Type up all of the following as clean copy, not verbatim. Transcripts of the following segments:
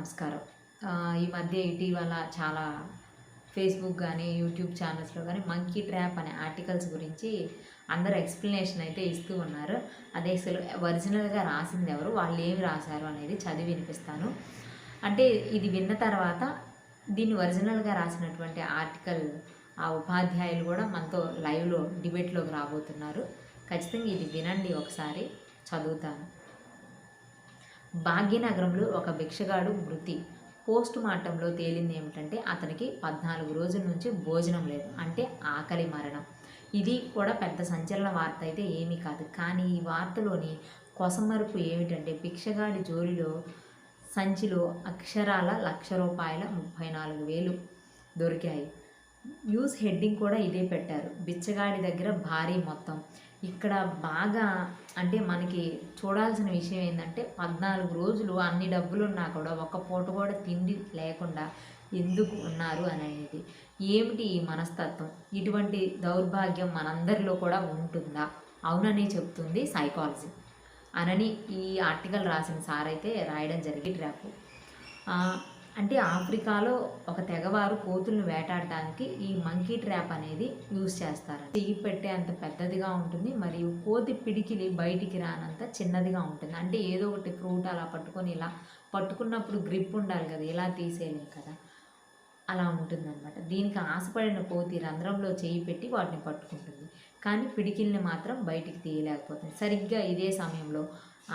నమస్కారం. ఈ మధ్య ఇటీవల చాలా ఫేస్‌బుక్ గానీ, యూట్యూబ్ ఛానల్స్‌లో గానీ, మంకీ ట్రాప్ అనే ఆర్టికల్స్ గురించి అందరూ ఎక్స్‌ప్లనేషన్ అయితే ఇస్తూ ఉన్నారు. అది అసలు ఒరిజినల్‌గా రాసిందెవరు? వాళ్ళేమి రాశారు అనేది చదివి వినిపిస్తాను. అంటే ఇది విన్న తర్వాత దీన్ని ఒరిజినల్‌గా రాసినటువంటి ఆర్టికల్ ఆ ఉపాధ్యాయులు గూడా మనతో లైవ్‌లో డిబేట్‌లోకి రాబోతున్నారు. ఖచ్చితంగా ఇది వినండి ఒకసారి. చదువుతాను. భాగ్యనగరంలో ఒక భిక్షగాడు మృతి. పోస్ట్ మార్టంలో తేలింది ఏమిటంటే అతనికి 14 రోజుల నుంచి భోజనం లేదు. అంటే ఆకలి మరణం. ఇది కూడా పెద్ద సంచలన వార్త అయితే ఏమీ కాదు. కానీ ఈ వార్తలోని కొసమెరుపు ఏమిటంటే భిక్షగాడి జోలిలో సంచిలో అక్షరాల రూ. 1,34,000 దొరికాయి. న్యూస్ హెడ్డింగ్ కూడా ఇదే పెట్టారు. బిచ్చగాడి దగ్గర భారీ మొత్తం. ఇక్కడ బాగా అంటే మనకి చూడాల్సిన విషయం ఏంటంటే 14 రోజులు అన్ని డబ్బులున్నా కూడా ఒక్క పూట కూడా తిండి లేకుండా ఎందుకు ఉన్నారు అనేది. ఏమిటి ఈ మనస్తత్వం? ఇటువంటి దౌర్భాగ్యం మనందరిలో కూడా ఉంటుందా? అవునని చెప్తుంది సైకాలజీ అనని ఈ ఆర్టికల్ రాసిన సార్ అయితే రాయడం జరిగింది ట్రాప్. అంటే ఆఫ్రికాలో ఒక తెగవారు కోతులను వేటాడటానికి ఈ మంకీ ట్రాప్ అనేది యూజ్ చేస్తారు. చెయ్యి పెట్టే అంత పెద్దదిగా ఉంటుంది, మరియు కోతి పిడికిలి బయటికి రానంత చిన్నదిగా ఉంటుంది. అంటే ఏదో ఒకటి ఫ్రూట్ అలా పట్టుకొని ఇలా పట్టుకున్నప్పుడు గ్రిప్ ఉండాలి కదా, ఇలా తీసేయలేం కదా, అలా ఉంటుందన్నమాట. దీనికి ఆశపడిన కోతి రంధ్రంలో చేయి పెట్టి వాటిని పట్టుకుంటుంది, కానీ పిడికిల్ని మాత్రం బయటికి తీయలేకపోతుంది. సరిగ్గా ఇదే సమయంలో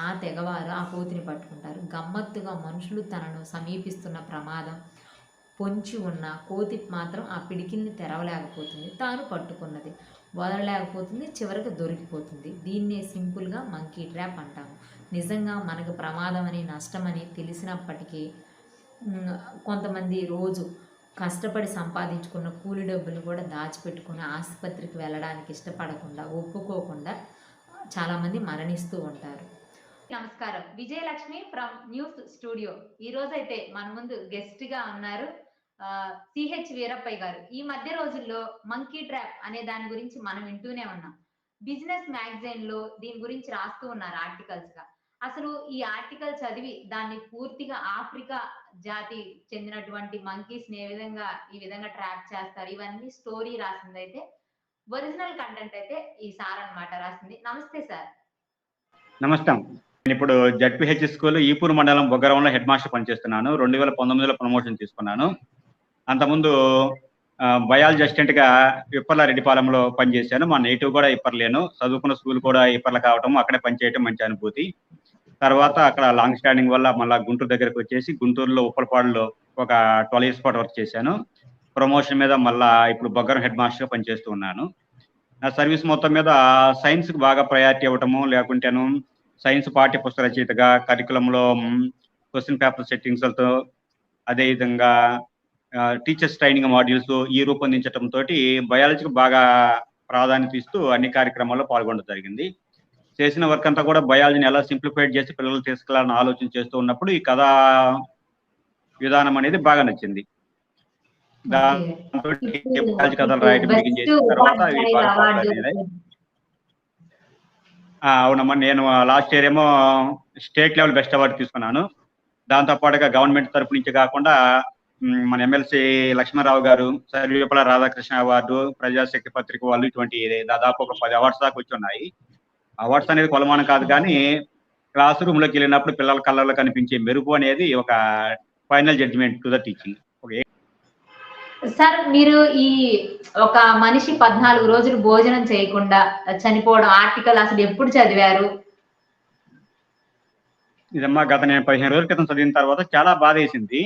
ఆ తెగవారు ఆ కోతిని పట్టుకుంటారు. గమ్మత్తుగా మనుషులు తనను సమీపిస్తున్న ప్రమాదం పొంచి ఉన్న కోతి మాత్రం ఆ పిడికిల్ని తెరవలేకపోతుంది. తాను పట్టుకున్నది వదలలేకపోతుంది, చివరికి దొరికిపోతుంది. దీన్నే సింపుల్గా మంకీ ట్రాప్ అంటాము. నిజంగా మనకు ప్రమాదమని నష్టమని తెలిసినప్పటికీ కొంతమంది రోజు కష్టపడి సంపాదించుకున్న కూలి డబ్బులు కూడా దాచిపెట్టుకుని ఆసుపత్రికి వెళ్ళడానికి ఇష్టపడకుండా ఒప్పుకోకుండా చాలామంది మరణిస్తూ ఉంటారు. నమస్కారం, విజయలక్ష్మి ఫ్రమ్ న్యూస్ స్టూడియో. ఈ రోజైతే మన ముందు గెస్ట్గా ఉన్నారు సిహెచ్ వీరప్పయ్య గారు. ఈ మధ్య రోజుల్లో మంకీ ట్రాప్ అనే దాని గురించి మనం వింటూనే ఉన్నాం. బిజినెస్ మ్యాగజైన్ లో దీని గురించి రాస్తూ ఉన్నారు ఆర్టికల్స్ గా. అసలు ఈ ఆర్టికల్ చదివి దాన్ని పూర్తిగా ఆఫ్రికా జాతి చెందినటువంటి మంకీస్ ని ఈ విధంగా ట్రాప్ చేస్తారు, ఇవన్నీ స్టోరీ రాసిందైతే ఒరిజినల్ కంటెంట్ అయితే ఈ సార్ అన్నమాట రాసింది. నమస్తే సార్. నమస్తే. నేను ఇప్పుడు జడ్పీహెచ్ స్కూల్ ఈపూర్ మండలం బొగ్గరంలో హెడ్ మాస్టర్ పనిచేస్తున్నాను. 2019లో ప్రమోషన్ తీసుకున్నాను. అంతకుముందు బయాలజీ అసిస్టెంట్ గా ఇప్పర్లారెడ్డిపాలెంలో పనిచేశాను. మా నేటివ్ కూడా ఇప్పర్లేను. చదువుకున్న స్కూల్ కూడా ఇప్పర్ల కావటం, అక్కడే పనిచేయటం మంచి అనుభూతి. తర్వాత అక్కడ లాంగ్ స్టాండింగ్ వల్ల మళ్ళీ గుంటూరు దగ్గరకు వచ్చేసి గుంటూరులో ఉప్పలపాడులో ఒక 12 years పాటు వర్క్ చేశాను. ప్రమోషన్ మీద మళ్ళా ఇప్పుడు బొగ్గరం హెడ్ మాస్టర్ గా పనిచేస్తూ ఉన్నాను. నా సర్వీస్ మొత్తం మీద సైన్స్ కి బాగా ప్రయారిటీ ఇవ్వటము, లేకుంటేను సైన్స్ పాఠ్య పుస్తక రచయితగా కరికులంలో క్వశ్చన్ పేపర్ సెట్టింగ్స్లతో, అదేవిధంగా టీచర్స్ ట్రైనింగ్ మాడ్యూల్స్ ఈ రూపొందించడం తోటి బయాలజీకి బాగా ప్రాధాన్యత ఇస్తూ అన్ని కార్యక్రమాల్లో పాల్గొనడం జరిగింది. చేసిన వర్క్ అంతా కూడా బయాలజీని ఎలా సింప్లిఫైడ్ చేసి పిల్లలు తీసుకెళ్లాలని ఆలోచన చేస్తూ ఉన్నప్పుడు ఈ కథా విధానం అనేది బాగా నచ్చింది. దాంతో బయాలజీ కథలు రాయడం బిగిన్ చేసిన తర్వాత అవి బాగా పాపులర్ అయినాయి. అవునమ్మా, నేను లాస్ట్ ఇయర్ ఏమో స్టేట్ లెవెల్ బెస్ట్ అవార్డు తీసుకున్నాను. దాంతోపాటుగా గవర్నమెంట్ తరపు నుంచి కాకుండా మన ఎమ్మెల్సీ లక్ష్మణరావు గారు సర్వేపల్లి రాధాకృష్ణ అవార్డు, ప్రజాశక్తి పత్రిక వాళ్ళు ఇటువంటి దాదాపు ఒక 10 అవార్డ్స్ దాకా వచ్చి ఉన్నాయి. అవార్డ్స్ అనేది కొలమానం కాదు, కానీ క్లాస్ రూమ్ లోకి వెళ్ళినప్పుడు పిల్లల కళ్ళలో కనిపించే మెరుపు అనేది ఒక final judgement to the teaching. Sir, మీరు ఈ ఒక మనిషి 14 రోజులు భోజనం చేయకుండా చనిపోవడం ఆర్టికల్ అసలు ఎప్పుడు చదివారు? ఇదమ్మా గత నేను 15 రోజుల క్రితం చదివిన తర్వాత చాలా బాధ వేసింది.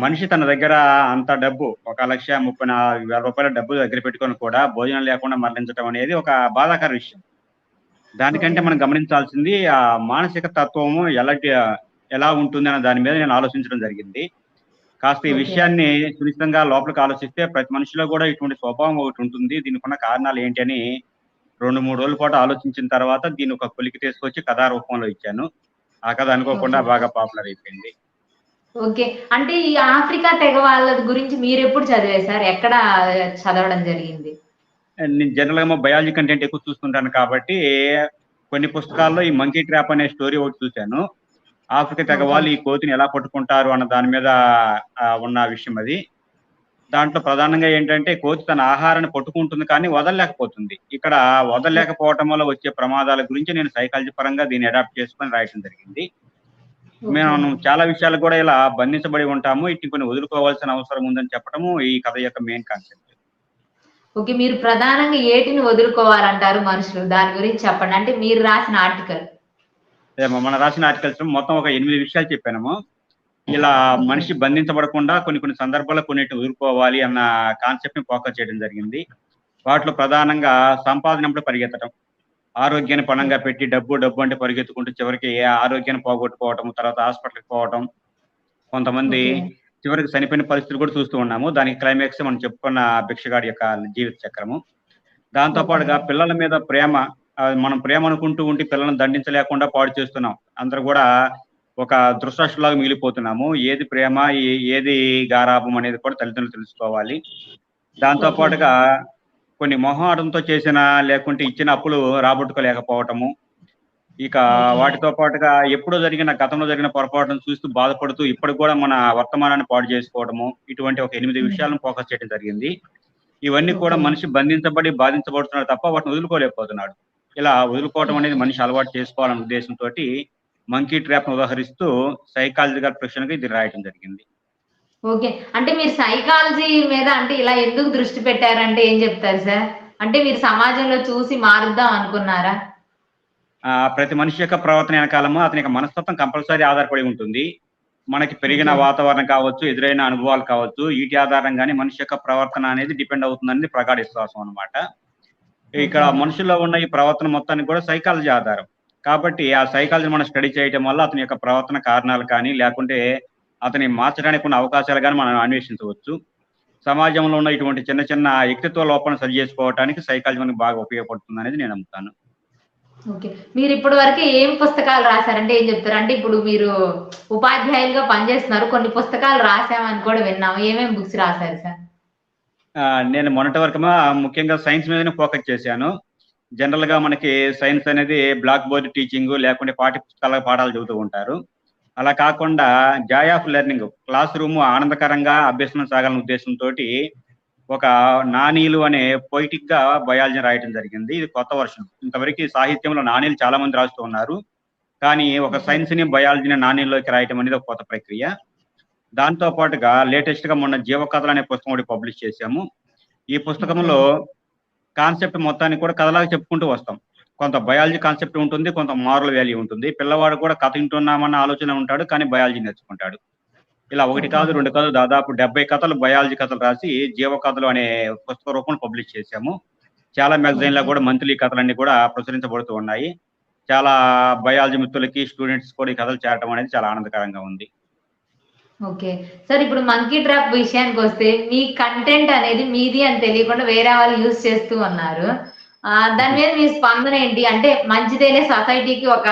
మనిషి తన దగ్గర అంత డబ్బు, 1,34,000 రూపాయల డబ్బు దగ్గర పెట్టుకొని కూడా భోజనం లేకుండా మరణించడం అనేది ఒక బాధాకర విషయం. దానికంటే మనం గమనించాల్సింది ఆ మానసిక తత్వము ఎలా ఉంటుంది అన్న దాని మీద నేను ఆలోచించడం జరిగింది. కాస్త ఈ విషయాన్ని సునిశ్చితంగా లోపలికి ఆలోచిస్తే ప్రతి మనిషిలో కూడా ఇటువంటి స్వభావం ఒకటి ఉంటుంది, దీనికి ఉన్న కారణాలు ఏంటి అని 2-3 రోజుల పాటు ఆలోచించిన తర్వాత దీన్ని ఒక కొలికి తీసుకొచ్చి కథా రూపంలో ఇచ్చాను. ఆ కథ అనుకోకుండా బాగా పాపులర్ అయిపోయింది. ఓకే, అంటే ఈ ఆఫ్రికా తెగ వాళ్ళ గురించి మీరు ఎప్పుడు చదివేశారు? ఎక్కడ చదవడం జరిగింది? నేను జనరల్ గా బయాలజీ కంటెంట్ ఎక్కువ చూస్తుంటాను కాబట్టి కొన్ని పుస్తకాల్లో ఈ మంకీ ట్రాప్ అనే స్టోరీ ఒకటి చూశాను. ఆఫ్రికా తెగ ఓకే. వాళ్ళు ఈ కోతిని ఎలా పట్టుకుంటారు అన్న దాని మీద ఉన్న విషయం అది. దాంట్లో ప్రధానంగా ఏంటంటే కోతి తన ఆహారాన్ని పట్టుకుంటుంది కానీ వదలలేకపోతుంది. ఇక్కడ వదలలేకపోవటం వల్ల వచ్చే ప్రమాదాల గురించి నేను సైకాలజీ పరంగా దీన్ని అడాప్ట్ చేసుకొని రాయటం జరిగింది. ఓకే. మేము చాలా విషయాలు కూడా ఇలా బంధించబడి ఉంటాము. వీటిని కొన్ని వదులుకోవాల్సిన అవసరం ఉందని చెప్పడము ఈ కథ యొక్క మెయిన్ కాన్సెప్ట్. ఓకే. మీరు ప్రధానంగా ఏటిని వదులుకోవాలంటారు మనుషులు? దాని గురించి చెప్పండి. అంటే మీరు రాసిన ఆర్టికల్. మనం రాసిన ఆర్టికల్స్ మొత్తం ఒక 8 విషయాలు చెప్పాము. ఇలా ఓకే. మనిషి బంధించబడకుండా కొన్ని సందర్భాల్లో కొన్నిటిని వదులుకోవాలి అన్న కాన్సెప్ట్ ని ఫోకస్ చేయడం జరిగింది. వాటిలో ప్రధానంగా సంపాదనప్పుడు పరిగెత్తడం, ఆరోగ్యాన్ని పణంగా పెట్టి డబ్బు అంటే పరిగెత్తుకుంటూ చివరికి ఆరోగ్యాన్ని పోగొట్టుకోవటం, తర్వాత హాస్పిటల్కి పోవటం, కొంతమంది ఓకే. చివరికి చనిపోయిన పరిస్థితులు కూడా చూస్తూ ఉన్నాము. దానికి క్లైమాక్స్ మనం చెప్పుకున్న భిక్షగాడి యొక్క జీవిత చక్రము. దాంతో ఓకే. పాటుగా పిల్లల మీద ప్రేమ, మనం ప్రేమ అనుకుంటూ ఉండి పిల్లలను దండించలేకుండా పాడు చేస్తున్నాం. అందరూ కూడా ఒక దురదృష్టంలాగా మిగిలిపోతున్నాము. ఏది ప్రేమ, ఏది గారాబం అనేది కూడా తల్లిదండ్రులు తెలుసుకోవాలి. దాంతో ఓకే. పాటుగా కొన్ని మొహమాటంతో చేసిన లేకుంటే ఇచ్చిన అప్పులు రాబట్టుకోలేకపోవటము. ఇక ఓకే. వాటితో పాటుగా ఎప్పుడో గతంలో జరిగిన పొరపాటును చూస్తూ బాధపడుతూ ఇప్పటికి కూడా మన వర్తమానాన్ని పాడు చేసుకోవడము. ఇటువంటి ఒక 8 హ్మ్. విషయాలను ఫోకస్ చేయడం జరిగింది. ఇవన్నీ కూడా ఓకే. మనిషి బంధించబడి, బాధించబడుతున్నాడు తప్ప వాటిని వదులుకోలేకపోతున్నాడు. ఇలా వదులుకోవటం అనేది మనిషి అలవాటు చేసుకోవాలనే ఉద్దేశంతోటి మంకీ ట్రాప్‌ని ఉదాహరిస్తూ సైకాలజికల్ ప్రొఫెషన్‌గా ఇది రాయటం జరిగింది. ఓకే. అంటే మీరు సైకాలజీ మీద అంటే ఇలా ఎందుకు దృష్టి పెట్టారంటే ఏం చెప్తారు సార్? అంటే మీరు సమాజంలో చూసి మారుద్దాం అనుకున్నారా? ప్రతి మనిషి యొక్క ప్రవర్తన వెనకాలము అతని యొక్క మనస్తత్వం కంపల్సరీ ఆధారపడి ఉంటుంది. మనకి పెరిగిన ఓకే. వాతావరణం కావచ్చు, ఎదురైన అనుభవాలు కావచ్చు, వీటి ఆధారంగానే మనిషి యొక్క ప్రవర్తన అనేది డిపెండ్ అవుతుందనేది ప్రగాఢ విశ్వాసం అన్నమాట. ఇక్కడ ఓకే. మనుషుల్లో ఉన్న ఈ ప్రవర్తన మొత్తానికి కూడా సైకాలజీ ఆధారం. కాబట్టి ఆ సైకాలజీని మనం స్టడీ చేయటం వల్ల అతని యొక్క ప్రవర్తన కారణాలు కానీ, లేకుంటే అతన్ని మార్చడానికి ఉన్న అవకాశాలు గాని మనం అన్వేషించవచ్చు. సమాజంలో ఉన్న ఇటువంటి చిన్న వ్యక్తిత్వ లోపాలను సరి చేసుకోవటానికి సైకాలజీ మనకు బాగా ఉపయోగపడుతుందనేది నేను నమ్ముతాను. ఓకే. మీరిప్పటి వరకు ఏం పుస్తకాలు రాసారంటే ఏం చెప్తారు? అంటే ఇప్పుడు మీరు ఉపాధ్యాయులుగా పనిచేస్తున్నారు. కొన్ని పుస్తకాలు రాసామని కూడా విన్నాము. ఏమేం బుక్స్ రాసారు సార్? నేను మొన్నటి వరకుమా ముఖ్యంగా సైన్స్ మీదనే ఫోకస్ చేశాను. జనరల్‌గా మనకి సైన్స్ అనేది బ్లాక్ బోర్డ్ టీచింగు లేకుంటే పాఠ్య పుస్తకాల పాఠాలు చెబుతూ ఉంటారు. అలా కాకుండా Joy of learning class room ఆనందకరంగా అభ్యసనం సాగాలనే ఉద్దేశంతోటి ఒక నానీలు అనే పొయిటిక్‌గా బయాలజీ రాయటం జరిగింది. ఇది కొత్త వర్షన్. ఇంతవరకి సాహిత్యంలో నానీలు చాలా మంది రాస్తూ ఉన్నారు. కానీ ఒక ఓకే. సైన్స్‌ని, బయాలజీని నానీల్లోకి రాయటం అనేది ఒక కొత్త ప్రక్రియ. దాంతో పాటుగా లేటెస్ట్‌గా మొన్న 'జీవకథలు' అనే పుస్తకం ఒకటి పబ్లిష్ చేశాము. ఈ ఓకే. పుస్తకంలో కాన్సెప్ట్ మొత్తాన్ని కూడా కథలాగా చెప్పుకుంటూ వస్తాం. కొంత బయాలజీ కాన్సెప్ట్ ఉంటుంది. కొంత మోరల్ వాల్యూ ఉంటుంది. పిల్లవాడు కూడా కథ వింటున్నామన్న ఆలోచన ఉంటాడు. కానీ బయాలజీ నేర్చుకుంటాడు. ఇలా 1 ఓకే. కాదు, 2 కాదు దాదాపు 70 కథలు బయాలజీ కథలు రాసి 'జీవకథలు' అనే పుస్తక రూపంలో పబ్లిష్ చేశాము. చాలా మ్యాగజైన్‌లో ఓకే. కూడా మంత్లీ కథలన్నీ కూడా ప్రచురించబడుతూ ఉన్నాయి. చాలా బయాలజీ మిత్రులకి, స్టూడెంట్స్ కూడా ఈ కథలు చేరటం అనేది చాలా ఆనందకరంగా ఉంది. ఓకే. సార్ ఇప్పుడు మంకీ ట్రాప్ విషయానికొస్తే మీ కంటెంట్ అనేది మీది అని తెలియకుండా వేరే వాళ్ళు యూజ్ చేస్తూ ఉన్నారు. దాని మీద మీ స్పందన ఏంటి? అంటే మంచిదేలే సొసైటీకి ఒక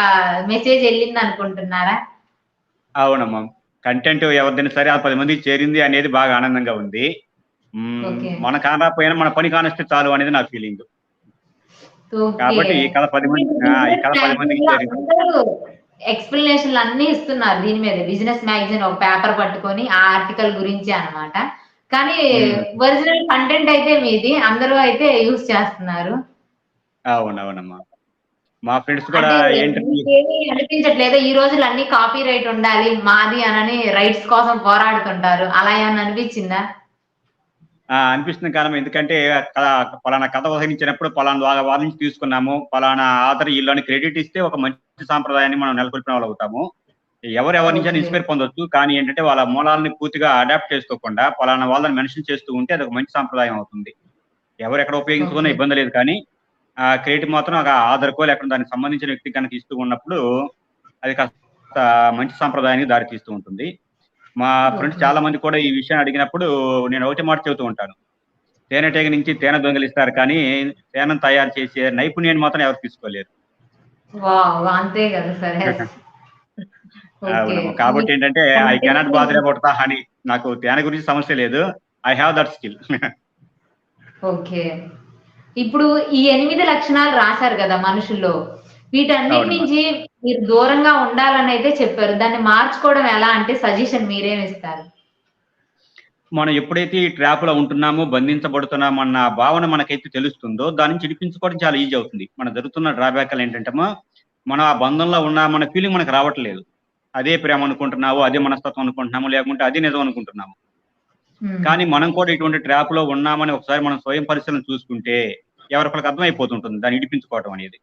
మెసేజ్ ఎళ్ళిందనుకుంటున్నారా? అవునమ్మా. కంటెంట్ ఎవరిదైనా సరే ఆ 10 మందికి చేరింది అనేది బాగా ఆనందంగా ఉంది. ఓకే. మన కానరాకపోయినా మన పని కానిస్తే చాలు అనేది నా ఫీలింగు. ఓకే. కాబట్టి ఈ కథ 10 మంది ఈ కథ 10 మందికి చేరింది. అందరూ ఎక్స్‌ప్లనేషన్‌లు అన్నీ ఇస్తున్నారు దీని మీదే. బిజినెస్ మ్యాగజైన్ ఒక పేపర్ పట్టుకొని ఆ ఆర్టికల్ గురించి అన్నమాట. కానీ హ్మ్. ఒరిజినల్ కంటెంట్ అయితే మీది. అందరూ అయితే యూజ్ చేస్తున్నారు. అవునవునమ్మా. మా ఫ్రెండ్స్ కూడా అంటే ఏంటంటే మీకేమి అనిపించట్లేదా? ఈ రోజుల్లో అన్ని కాపీ రైట్ ఉండాలి. మాది అనని రైట్స్ కోసం పోరాడుతుంటారు. అలా ఏమన్నా అనిపించిందా? అనిపిస్తుంది కారణం ఎందుకంటే పలానా కథ ఉదహరించినప్పుడు పలానా వారి నుంచి తీసుకున్నాము. పలానా ఆథర్ ఈళ్ళని క్రెడిట్ ఇస్తే ఒక మంచి సాంప్రదాయాన్ని మనం నెలకొల్పిన వాళ్ళవుతాము. ఎవరి నుంచైనా ఓకే. ఇన్‌స్పైర్ పొందొచ్చు. కానీ ఏంటంటే వాళ్ళ మూలాల్ని పూర్తిగా అడాప్ట్ చేసుకోకుండా పలానా వాళ్ళని మెన్షన్ చేస్తూ ఉంటే అదొక మంచి సాంప్రదాయం అవుతుంది. ఎవరెక్కడ ఉపయోగించుకున్నా ఓకే. ఇబ్బంది లేదు కానీ క్రెడిట్ మాత్రం ఒక ఆథర్‌కో లేకుంటే దానికి సంబంధించిన వ్యక్తికి గనక ఇస్తూ ఉన్నప్పుడు అది కాస్త మంచి సాంప్రదాయానికి దారి తీస్తూ ఉంటుంది. మా ఫ్రెండ్స్ ఓకే. చాలా మంది కూడా ఈ విషయాన్ని అడిగినప్పుడు నేను ఒకటే మాట చెబుతూ ఉంటాను. తేనెటీగ నుంచి తేనె దొంగిలిస్తారు కానీ తేనెను తయారు చేసే నైపుణ్యాన్ని మాత్రం ఎవరు తీసుకోలేరు. వావ్! అంతే కదా! సార్. యెస్. ఓకే. అవునమ్మా. మీ కాబట్టి ఏంటంటే ఐ కెనాట్ కంటెంట్‌ని బాదర్ అబౌట్ ద హనీ. నాకు తేనె గురించి సమస్య లేదు. I have that skill. Okay. ఇప్పుడు ఈ 8 లక్షణాలు రాసారు గదా! మనుషుల్లో. వీటన్నిటి అవునమ్మా. నుంచి మీరు దూరంగా ఉండాలని అయితే చెప్పారు. దాన్ని మార్చుకోవడం ఎలా అంటే సజెషన్ మీరేమిస్తారు? మనం ఎప్పుడైతే ఈ ట్రాప్‌లో ఉంటున్నామో, బంధించబడుతున్నామన్న భావన మనకైతే తెలుస్తుందో, దాని నుంచి విడిపించుకోవడం చాలా ఈజీ అవుతుంది. మన జరుగుతున్న డ్రాబ్యాక్‌లు ఏంటంటేమో, మనం ఆ బంధంలో ఉన్నామన్న ఫీలింగ్ మనకు రావట్లేదు. అదే ప్రేమ అనుకుంటున్నాము, అదే మనస్తత్వం అనుకుంటున్నాము, లేకుంటే అదే నిజం అనుకుంటున్నాము. హ్మ్. కానీ మనం కూడా ఇటువంటి ట్రాప్‌లో ఉన్నామని ఒకసారి మనం స్వయం పరిశీలన చూసుకుంటే, ఎవరికళ్ళకి అర్థమైపోతుంటుంది దాన్ని ఇడిపించుకోవటం అనేది.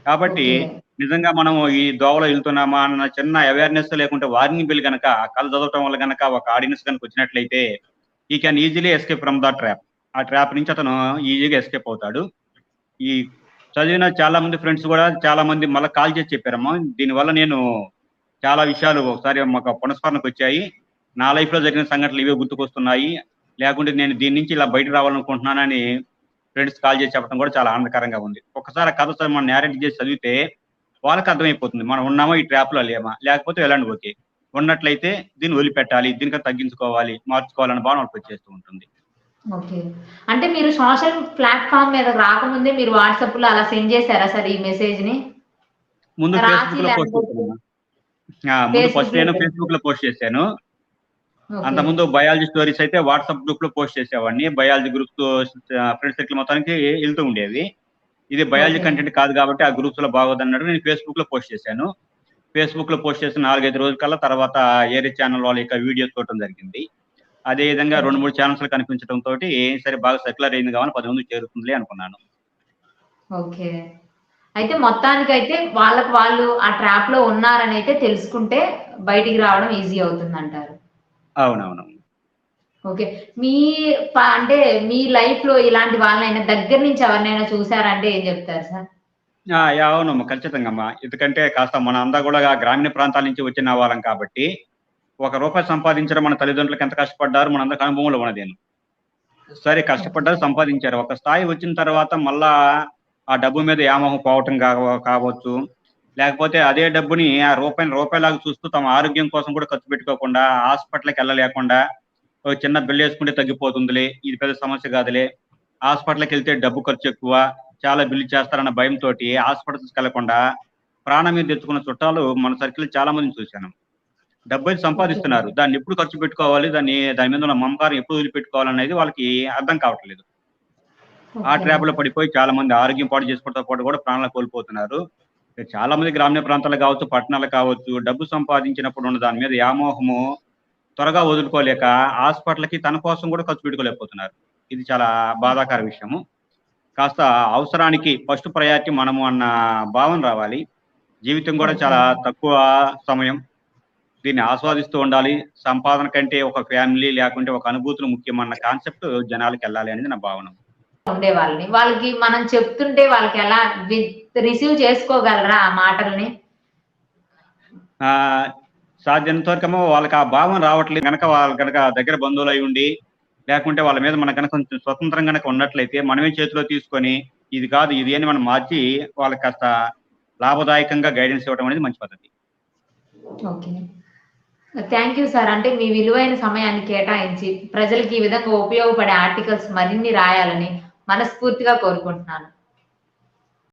కాబట్టి ఓకే. నిజంగా మనం ఈ దోవలో ఎళ్తున్నామా అన్న చిన్న అవేర్‌నెస్ లేకుంటే వార్నింగ్ బెల్ గనక ఆ కథ చదవటం వల్ల గనక ఒక ఆడియన్స్ గనక వచ్చినట్లయితే, he can easily escape from the trap. ఆ ట్రాప్ నుంచి అతను ఈజీగా ఎస్కేప్ అవుతాడు. ఈ చదివిన చాలా మంది ఫ్రెండ్స్ గూడా చాలా మంది మళ్ళా కాల్ చేసి చెప్పారమ్మా. దీనివల్ల నేను చాలా విషయాలు ఒకసారి మాకు పునఃస్మరణకొచ్చాయి. నా లైఫ్‌లో జరిగిన సంఘటనలు ఇవే గుర్తుకొస్తున్నాయి. లేకుంటే నేను దీని నుంచి ఇలా బయటకి రావాలనుకుంటున్నానని ఫ్రెండ్స్ కాల్ చేసి చెప్పడం కూడా చాలా ఆనందకరంగా ఉంది. ఒక్కసారి ఆ కథ మనం నేరేట్ చేసి చదివితే వాళ్ళకి అర్థమైపోతుంది. మనం ఉన్నామా ఈ ట్రాప్‌లో లేమా? లేకపోతే వెళ్ళండి ఓకే. ఉన్నట్లయితే దీన్ని వదిలిపెట్టాలి. దీనికన్నా తగ్గించుకోవాలి, మార్చుకోవాలన్న భావన వాళ్ళకొచ్చేస్తూ ఉంటుంది. ఓకే. అంటే మీరు సోషల్ ప్లాట్‌ఫార్మ్ మీద రాకముందే మీరు వాట్సాప్‌లో అలా సెండ్ చేసారా సార్ ఈ మెసేజ్‌ని? ముందు రాసి ఫేస్‌బుక్‌లో పోస్ట్ లేకపోతే చేశానమ్మా. ముందు ఫస్ట్ ఫేస్‌బుక్‌లో నేను పెడితే. ఫేస్‌బుక్‌లో పోస్ట్ చేశాను. ఓకే. అంతకుముందు బయాలజీ స్టోరీస్ అయితే వాట్సాప్ గ్రూప్‌లో పోస్ట్ చేసేవాడిని. బయాలజీ గ్రూప్స్ ఫ్రెండ్స్ సర్కిల్ మొత్తానికి ఎళ్తూ ఉండేవి. ఇది బయాలజీ ఓకే. కంటెంట్ కాదు కాబట్టి ఆ గ్రూప్స్‌లో బాగోదన్నట్టు నేను ఫేస్‌బుక్‌లో పోస్ట్ చేశాను. ఫేస్‌బుక్‌లో పోస్ట్ చేసిన 4, 5 రోజుల కల్లా తర్వాత ఏరే ఛానల్ వాళ్ళ యొక్క వీడియోస్ చూడటం జరిగింది. అదే విధంగా 2, ఓకే. 3 ఛానెల్స్‌లో కనిపించడంతోటి సరే బాగా సెక్యులర్ అయింది కావాలి 10 మందికి చేరుతుందిలే అనుకున్నాను. ఓకే. అయితే మొత్తానికైతే వాళ్ళకి వాళ్ళు ఆ ట్రాప్‌లో ఉన్నారనైతే తెలుసుకుంటే బయటికి రావడం ఈజీ అవుతుందంటారు. అవునవును. ఓకే. మీ అంటే మీ లైఫ్‌లో ఇలాంటి వాళ్ళనైనా దగ్గర నుంచి ఎవరినైనా చూసారంటే ఏం చెప్తారు సార్? అవునమ్మా. ఖచ్చితంగమ్మా. ఎందుకంటే కాస్త మనంతా గూడా గ్రామీణ ప్రాంతాల నుంచి వచ్చిన వాళ్ళం కాబట్టి, ఒక రూపాయి సంపాదించడం మన తల్లిదండ్రులకు ఎంత కష్టపడ్డారో మనందరికి అనుభవంలో ఉన్నదేను. సరే ఓకే. కష్టపడ్డారు, సంపాదించారు. ఒక స్థాయి వచ్చిన తర్వాత మళ్ళా ఆ డబ్బు మీద వ్యామోహం పోవటం కావచ్చు. లేకపోతే అదే డబ్బుని ఆ రూపాయిని రూపాయిలాగా చూస్తూ తమ ఆరోగ్యం కోసం కూడా ఖర్చు పెట్టుకోకుండా, హాస్పిటల్‌కెళ్ళలేకుండా, ఓ చిన్న బిల్లేసుకుంటే తగ్గిపోతుందిలే, ఇది పెద్ద సమస్య కాదులే, హాస్పిటల్‌కెళ్తే డబ్బు ఖర్చెక్కువ, చాలా బిల్లు చేస్తారన్న భయంతోటి హాస్పిటల్స్‌కెళ్ళకుండా ప్రాణం మీద తెచ్చుకున్న చుట్టాలు మన సర్కిల్‌లో చాలా మందిని చూశాను. డబ్బైతే ఓకే. సంపాదిస్తున్నారు. దాన్నెప్పుడు ఖర్చు పెట్టుకోవాలి, దాని మీద ఉన్న మమకారం ఎప్పుడు వదిలిపెట్టుకోవాలనేది వాళ్ళకి అర్థం కావట్లేదు. ఆ ఓకే. ట్రాప్‌లో పడిపోయి చాలా మంది ఆరోగ్యం పాడు చేసుకోవడంతో పాటు కూడా ప్రాణాలు కోల్పోతున్నారు. చాలా మంది గ్రామీణ ప్రాంతాల్లో కావచ్చు, పట్టణాలు కావచ్చు, డబ్బు సంపాదించినప్పుడు ఉన్న దాని మీద వ్యామోహము త్వరగా వదులుకోలేక హాస్పిటల్‌కి తన కోసం కూడా ఖర్చు పెట్టుకోలేకపోతున్నారు. ఇది చాలా బాధాకర విషయము. కాస్త అవసరానికి ఫస్ట్ ప్రయారిటీ మనము అన్న భావన రావాలి. జీవితం కూడా ఓకే. చాలా తక్కువ సమయం. దీన్ని ఆస్వాదిస్తూ ఉండాలి. సంపాదన కంటే ఒక ఫ్యామిలీ లేకుంటే ఒక అనుభూతులు ముఖ్యమన్న కాన్సెప్ట్ జనాలకెళ్ళాలి అనేది నా భావన. ఉండేవాళ్ళని. వాళ్ళకి మనం చెప్తుంటే వాళ్ళకెలా రిసీవ్ చేసుకోగలరా ఆ మాటల్ని? ఆహ్, సాధ్యమైనంత వరకేమో వాళ్ళకి ఆ భావన రావట్లేదు గనక వాళ్ళు గనక దగ్గర బంధువులయ్యుండి, లేకుంటే వాళ్ళ మీద మనకు గనక కొంచెం స్వతంత్రం గనక ఉన్నట్లయితే మనమే చేతిలో తీసుకొని, ఇది కాదు ఇది అని మనం మార్చి వాళ్ళకి కాస్త లాభదాయకంగా గైడెన్స్ ఇవ్వడం అనేది మంచి పద్ధతి. ఓకే. Thank you sir. అంటే మీ విలువైన సమయాన్ని కేటాయించి ప్రజలకి ఈ విధంగా ఉపయోగపడే ఆర్టికల్స్ మరిన్ని రాయాలని మనస్ఫూర్తిగా కోరుకుంటున్నాను.